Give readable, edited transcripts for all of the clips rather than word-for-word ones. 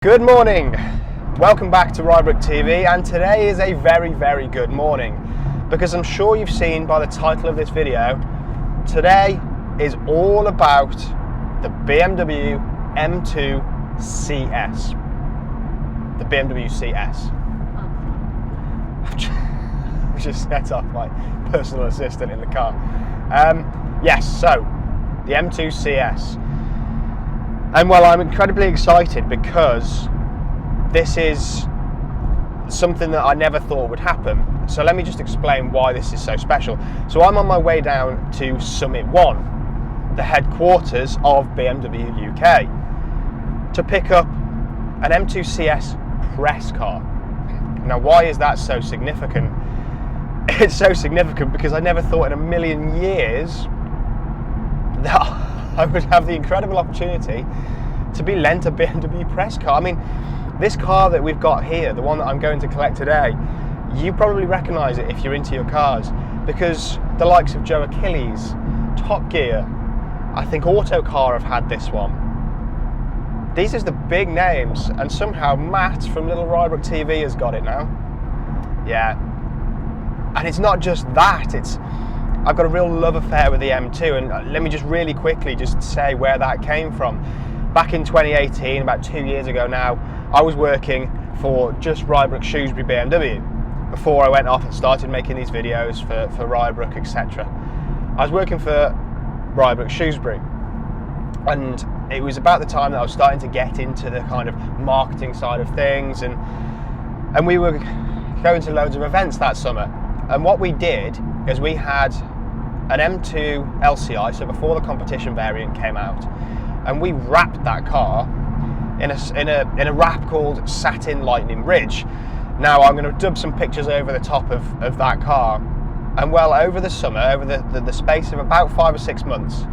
Good morning, welcome back to Rybrook TV, and today is a very good morning because I'm sure you've seen by the title of this video, today is all about the BMW M2 CS. The BMW CS. I've just set off my personal assistant in the car. Yes, so the M2 CS. And well, I'm incredibly excited because this is something that I never thought would happen. So let me just explain why this is so special. So I'm on my way down to Summit 1, the headquarters of BMW UK, to pick up an M2 CS press car. Now, why is that so significant? It's so significant because I never thought in a million years that I would have the incredible opportunity to be lent a BMW press car. I mean, this car that we've got here, the one that I'm going to collect today, you probably recognise it if you're into your cars, because the likes of Joe Achilles, Top Gear, I think Autocar have had this one. These are the big names, and somehow Matt from Little Rybrook TV has got it now. Yeah. And it's not just that, I've got a real love affair with the M2, and let me just really quickly just say where that came from. Back in 2018, about 2 years ago now, I was working for just Rybrook Shrewsbury BMW before I went off and started making these videos for Rybrook, etc. I was working for Rybrook Shrewsbury, and it was about the time that I was starting to get into the kind of marketing side of things, and we were going to loads of events that summer. And what we did is we had an M2 LCI, so before the competition variant came out, and we wrapped that car in a wrap called Satin Lightning Ridge. Now I'm going to dub some pictures over the top of that car, and well, over the summer, over the space of about 5 or 6 months,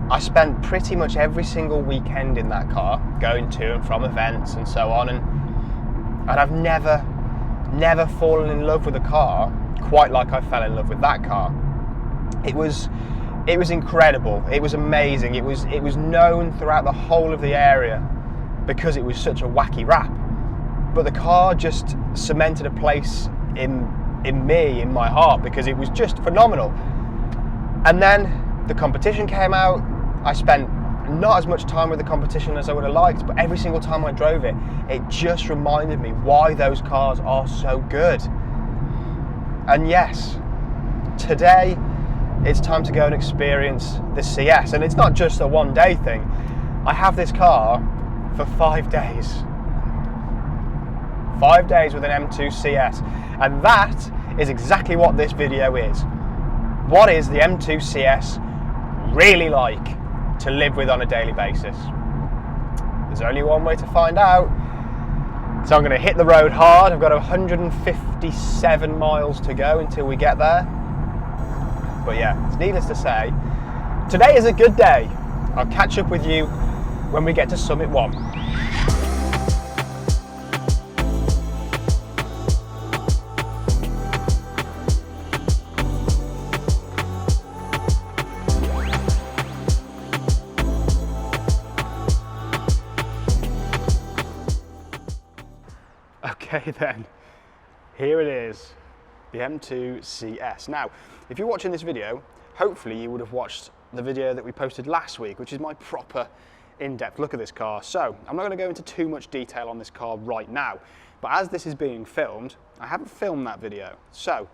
I spent pretty much every single weekend in that car, going to and from events and so on, and I've never fallen in love with a car quite like I fell in love with that car. It was incredible. It was amazing. It was known throughout the whole of the area because it was such a wacky wrap. But the car just cemented a place in my heart because it was just phenomenal. And then the competition came out. I spent not as much time with the competition as I would have liked, but every single time I drove it, it just reminded me why those cars are so good. And yes, today it's time to go and experience the CS, and it's not just a one-day thing. I have this car for 5 days. 5 days with an M2 CS, and that is exactly what this video is. What is the M2 CS really like to live with on a daily basis? There's only one way to find out. So I'm going to hit the road hard. I've got 157 miles to go until we get there. But yeah, it's needless to say, today is a good day. I'll catch up with you when we get to Summit 1. Okay then, here it is, the M2 CS. Now, if you're watching this video, hopefully you would have watched the video that we posted last week, which is my proper in-depth look at this car. So, I'm not going to go into too much detail on this car right now, but as this is being filmed, I haven't filmed that video. So,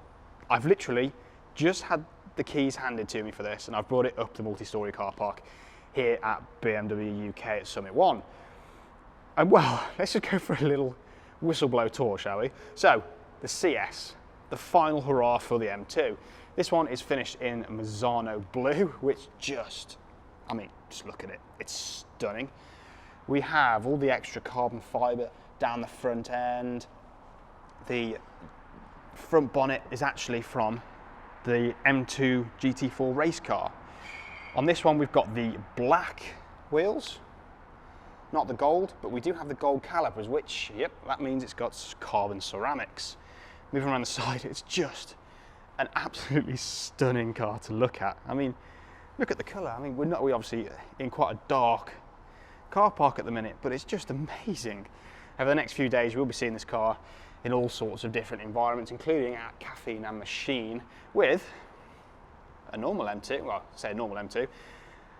I've literally just had the keys handed to me for this, and I've brought it up the multi-storey car park here at BMW UK at Summit 1. And well, let's just go for a little whistleblow tour, shall we? So, the CS, the final hurrah for the M2. This one is finished in Mazzano blue, which just look at it, it's stunning. We have all the extra carbon fibre down the front end. The front bonnet is actually from the M2 GT4 race car. On this one we've got the black wheels, not the gold, but we do have the gold calipers, which, yep, that means it's got carbon ceramics. Moving around the side, it's just an absolutely stunning car to look at. I mean, look at the colour. I mean, we're obviously in quite a dark car park at the minute, but it's just amazing. Over the next few days, we'll be seeing this car in all sorts of different environments, including at Caffeine and Machine with a normal M2, well, say a normal M2,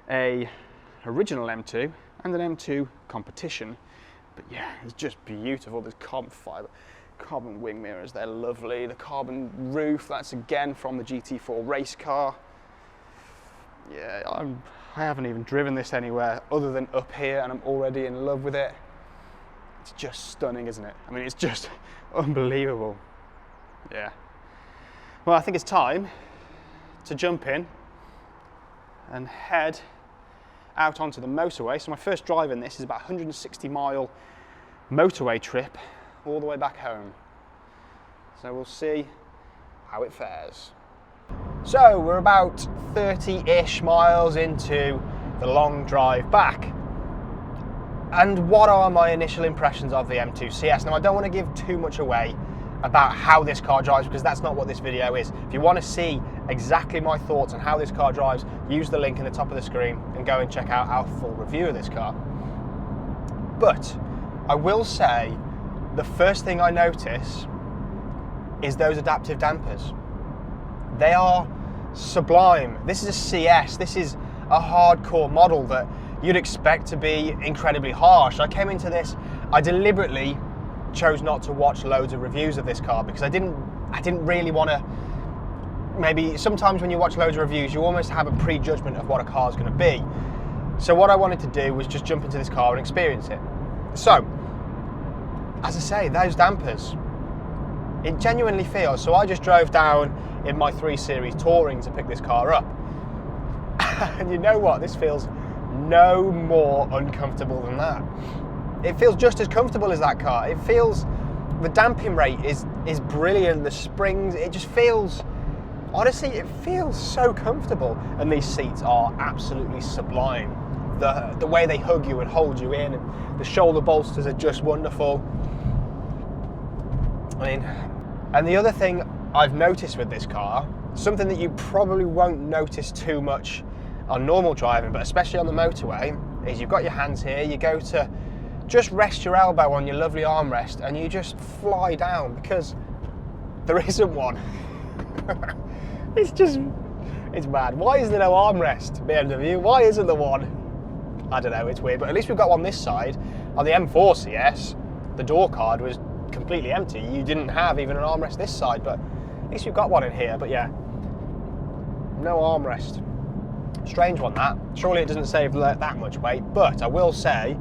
a original M2 and an M2 Competition. But yeah, it's just beautiful. There's carbon fibre, carbon wing mirrors, they're lovely. The carbon roof, that's again from the GT4 race car. Yeah, I haven't even driven this anywhere other than up here, and I'm already in love with it. It's just stunning, isn't it? I mean, it's just unbelievable. Yeah. Well, I think it's time to jump in and head out onto the motorway. So my first drive in this is about 160-mile motorway trip all the way back home. So we'll see how it fares. So we're about 30-ish miles into the long drive back. And what are my initial impressions of the M2 CS? Now, I don't want to give too much away about how this car drives, because that's not what this video is. If you want to see exactly my thoughts on how this car drives, use the link in the top of the screen and go and check out our full review of this car. But I will say the first thing I notice is those adaptive dampers. They are sublime. This is a CS. This is a hardcore model that you'd expect to be incredibly harsh. I came into this, I deliberately chose not to watch loads of reviews of this car because I didn't really want to. Maybe sometimes when you watch loads of reviews, you almost have a prejudgment of what a car's going to be. So what I wanted to do was just jump into this car and experience it. So, as I say, those dampers, it genuinely feels. So I just drove down in my 3 Series Touring to pick this car up. And you know what? This feels no more uncomfortable than that. It feels just as comfortable as that car. It feels, the damping rate is brilliant. The springs, it just feels, honestly, it feels so comfortable. And these seats are absolutely sublime. The way they hug you and hold you in, and the shoulder bolsters are just wonderful. I mean, and the other thing I've noticed with this car, something that you probably won't notice too much on normal driving, but especially on the motorway, is you've got your hands here, you go to just rest your elbow on your lovely armrest and you just fly down because there isn't one. It's mad. Why is there no armrest, BMW? Why isn't there one? I don't know, it's weird, but at least we've got one this side. On the M4 CS, the door card was completely empty. You didn't have even an armrest this side, but at least we've got one in here. But yeah, no armrest. Strange one, that. Surely it doesn't save that much weight, but I will say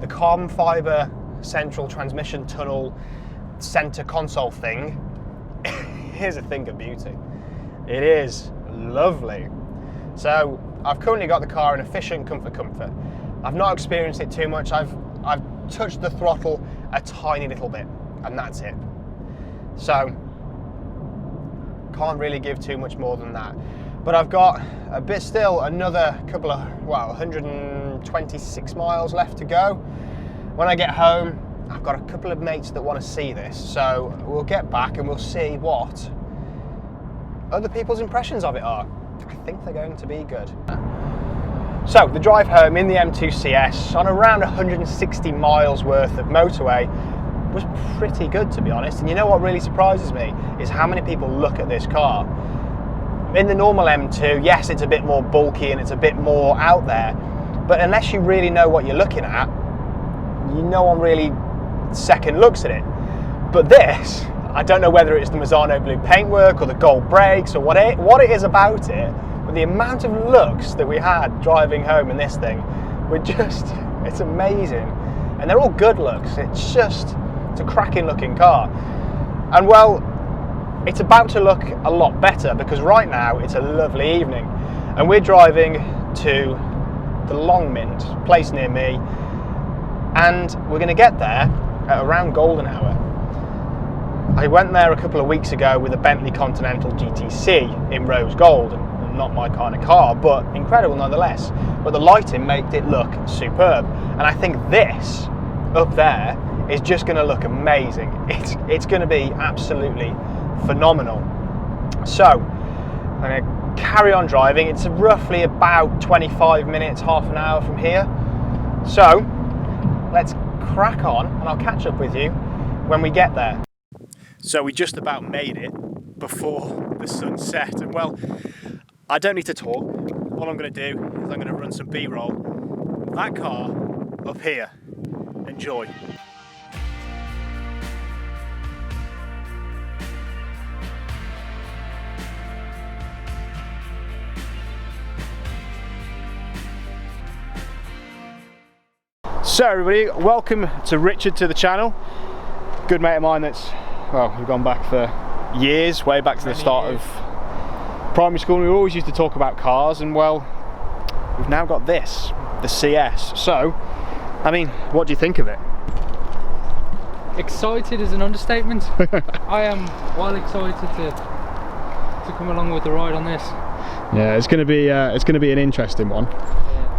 the carbon fibre central transmission tunnel centre console thing is a thing of beauty. It is lovely. So I've currently got the car in efficient comfort. I've not experienced it too much. I've touched the throttle a tiny little bit, and that's it. So can't really give too much more than that. But I've got a bit still, another couple of, 126 miles left to go. When I get home, I've got a couple of mates that want to see this, so we'll get back and we'll see what other people's impressions of it are. I think they're going to be good. So the drive home in the M2 CS on around 160 miles worth of motorway was pretty good, to be honest. And you know what really surprises me is how many people look at this car. In the normal M2, yes, it's a bit more bulky and it's a bit more out there, but unless you really know what you're looking at, no one really second looks at it. But this, I don't know whether it's the Mazzano blue paintwork or the gold brakes or what it is about it, but the amount of looks that we had driving home in this thing were just, it's amazing. And they're all good looks. It's a cracking looking car. And well, it's about to look a lot better because right now it's a lovely evening and we're driving to the Longmynd, place near me, and we're going to get there at around golden hour. I went there a couple of weeks ago with a Bentley Continental GTC in rose gold, and not my kind of car, but incredible nonetheless. But the lighting made it look superb, and I think this up there is just going to look amazing. It's going to be absolutely phenomenal. So I'm going to carry on driving. It's roughly about 25 minutes, half an hour from here. So let's crack on and I'll catch up with you when we get there. So we just about made it before the sun set, and well, I don't need to talk. All I'm going to do is I'm going to run some B-roll. That car up here. Enjoy. So everybody, welcome to Richard to the channel. Good mate of mine that's, well, we've gone back for years, way back to the start of primary school, and we always used to talk about cars, and well, we've now got this, the CS. So, I mean, what do you think of it? Excited is an understatement. I am well excited to come along with the ride on this. Yeah, it's going to be an interesting one.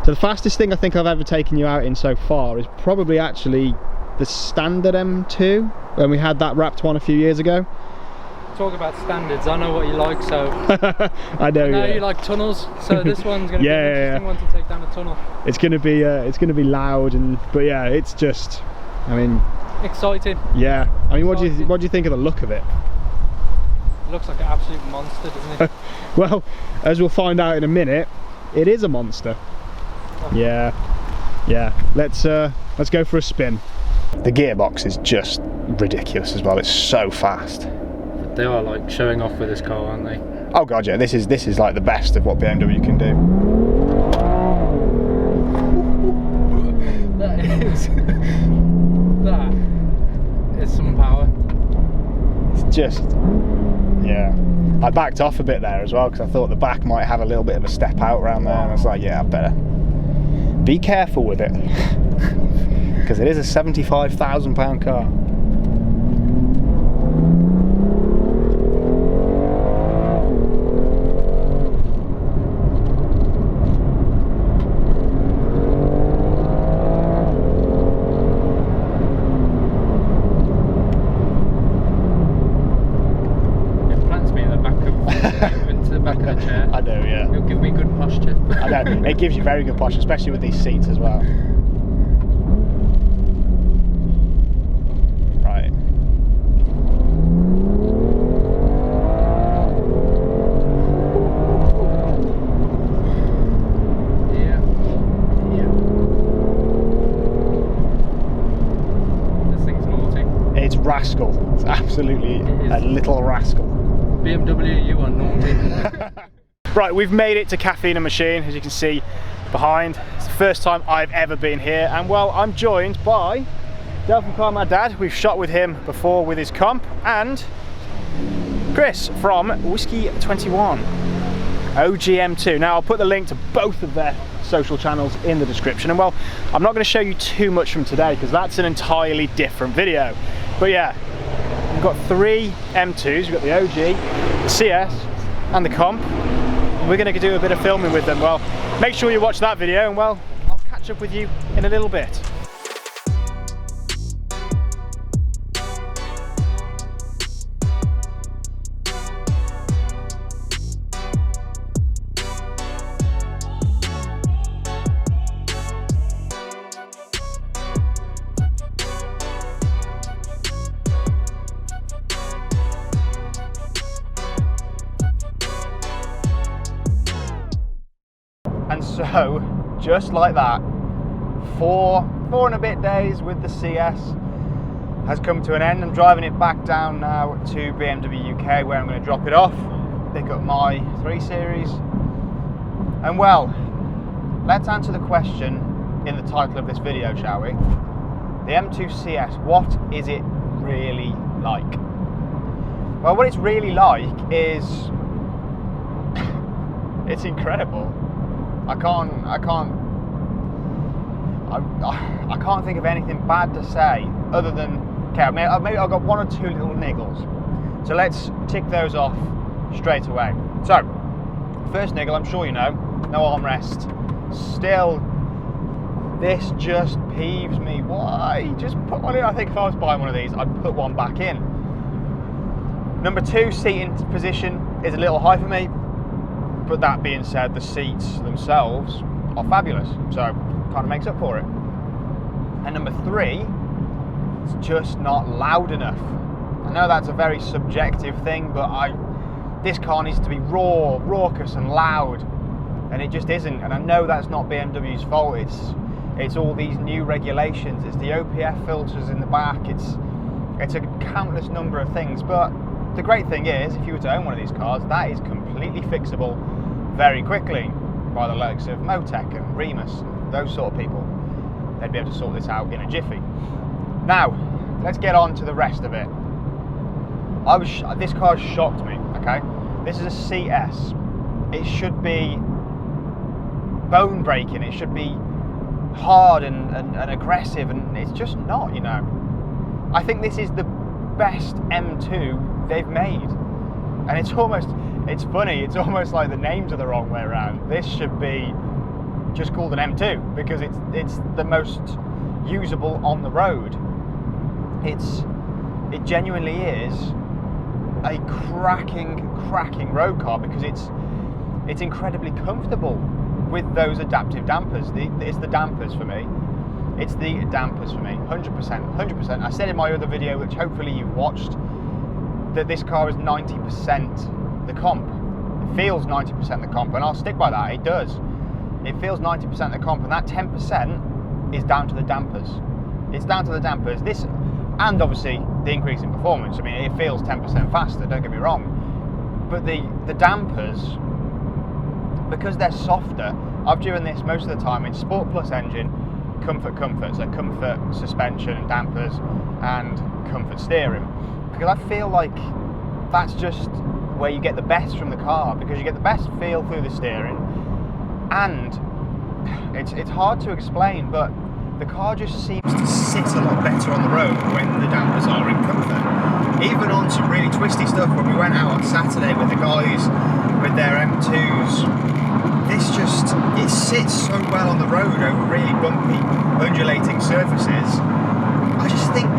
So the fastest thing I think I've ever taken you out in so far is probably actually the standard M2, when we had that wrapped one a few years ago. Talk about standards, I know what you like, so I know you like tunnels, so this one's going to be an interesting one to take down a tunnel. It's going to be loud, but yeah, it's just, I mean, exciting. Yeah, I mean, what do you think of the look of it? It looks like an absolute monster, doesn't it? Well, as we'll find out in a minute, it is a monster. Yeah. Let's go for a spin. The gearbox is just ridiculous as well. It's so fast. They are like showing off with this car, aren't they? Oh god, yeah. This is like the best of what BMW can do. That is some power. It's just, yeah. I backed off a bit there as well because I thought the back might have a little bit of a step out around there, and I was like, yeah, I better be careful with it because it is a £75,000 car. I know, yeah. It'll give me good posture. I know, it gives you very good posture, especially with these seats as well. Right. Yeah. This thing's naughty. It's rascal. It's absolutely a little rascal. BMW, you are naughty. Right, we've made it to Caffeine and Machine, as you can see behind. It's the first time I've ever been here, and well, I'm joined by Dale from CARMADDAD. We've shot with him before with his comp, and Chris from Whiskeytwentyone, OG M2. Now, I'll put the link to both of their social channels in the description, and well, I'm not going to show you too much from today because that's an entirely different video. But yeah, we've got 3 M2s. We've got the OG, the CS, and the comp. We're going to do a bit of filming with them. Well, make sure you watch that video, and well, I'll catch up with you in a little bit. And so, just like that, four and a bit days with the CS has come to an end. I'm driving it back down now to BMW UK, where I'm going to drop it off, pick up my 3 Series. And well, let's answer the question in the title of this video, shall we? The M2 CS, what is it really like? Well, what it's really like is it's incredible. I can't think of anything bad to say other than, okay, maybe I've got 1 or 2 little niggles. So let's tick those off straight away. So, first niggle, I'm sure you know, no armrest. Still, this just peeves me. Why? Just put one in. I think if I was buying one of these, I'd put one back in. Number 2, seating position is a little high for me. But that being said, the seats themselves are fabulous, so kind of makes up for it. And number 3, it's just not loud enough. I know that's a very subjective thing, but this car needs to be raw, raucous and loud, and it just isn't. And I know that's not BMW's fault. It's all these new regulations. It's the OPF filters in the back. It's a countless number of things. But the great thing is, if you were to own one of these cars, that is completely fixable very quickly by the likes of Motec and Remus, and those sort of people. They'd be able to sort this out in a jiffy. Now, let's get on to the rest of it. This car shocked me, okay? This is a CS. It should be bone breaking, it should be hard and aggressive, and it's just not, you know. I think this is the best M2 they've made. And it's funny, it's almost like the names are the wrong way around. This should be just called an M2 because it's the most usable on the road. It genuinely is a cracking road car because it's incredibly comfortable with those adaptive dampers. It's the dampers for me. It's the dampers for me, 100%. I said in my other video, which hopefully you've watched, that this car is 90% the comp. It feels 90% the comp, and I'll stick by that, it does. It feels 90% the comp, and that 10% is down to the dampers. It's down to the dampers. This, and obviously the increase in performance. I mean, it feels 10% faster, don't get me wrong. But the dampers, because they're softer, I've driven this most of the time in Sport Plus engine, comfort, so comfort suspension and dampers, and comfort steering. Because I feel like that's just where you get the best from the car, because you get the best feel through the steering, and it's hard to explain, but the car just seems to sit a lot better on the road when the dampers are in comfort. Even on some really twisty stuff, when we went out on Saturday with the guys with their M2s, it sits so well on the road over really bumpy, undulating surfaces. I think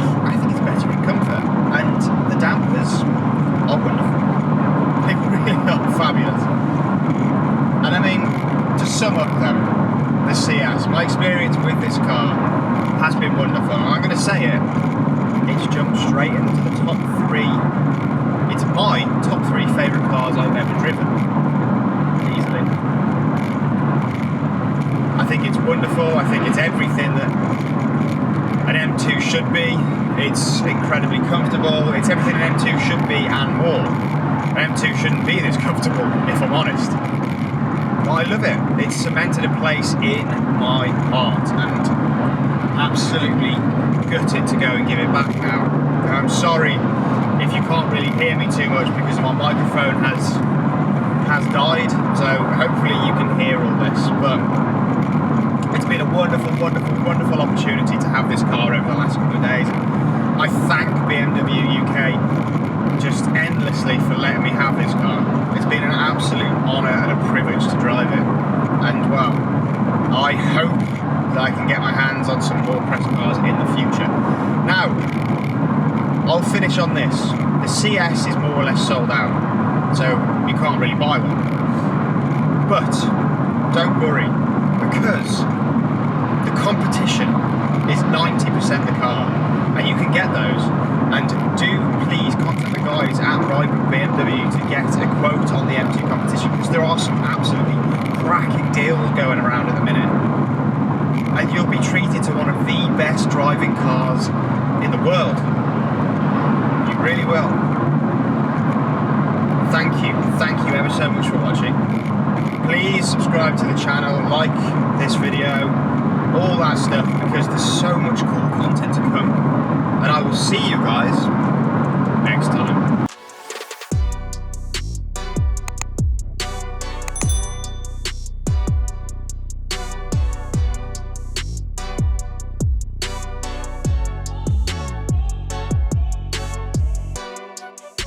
it's better in comfort, and the dampers are wonderful. They really are fabulous. And I mean, to sum up then, the CS, my experience with this car has been wonderful. And I'm going to say it's jumped straight into the top 3. It's my top 3 favourite cars I've ever driven, easily. I think it's wonderful. I think it's everything that an M2 should be. It's incredibly comfortable. It's everything an M2 should be and more. An M2 shouldn't be this comfortable, if I'm honest. But I love it. It's cemented a place in my heart, and absolutely gutted to go and give it back now. And I'm sorry if you can't really hear me too much because my microphone has died, so hopefully you can hear all this. But it's been a wonderful opportunity to have this car over the last couple of days. I thank BMW UK just endlessly for letting me have this car. It's been an absolute honour and a privilege to drive it. And well, I hope that I can get my hands on some more press cars in the future. Now, I'll finish on this. The CS is more or less sold out, so you can't really buy one. But don't worry, because the competition is 90% the car, and you can get those. And do please contact the guys at Rybrook BMW to get a quote on the M2 Competition, because there are some absolutely cracking deals going around at the minute, and you'll be treated to one of the best driving cars in the world. You really will. Thank you ever so much for watching. Please subscribe to the channel, like this video, all that stuff, because there's so much cool content to come. And I will see you guys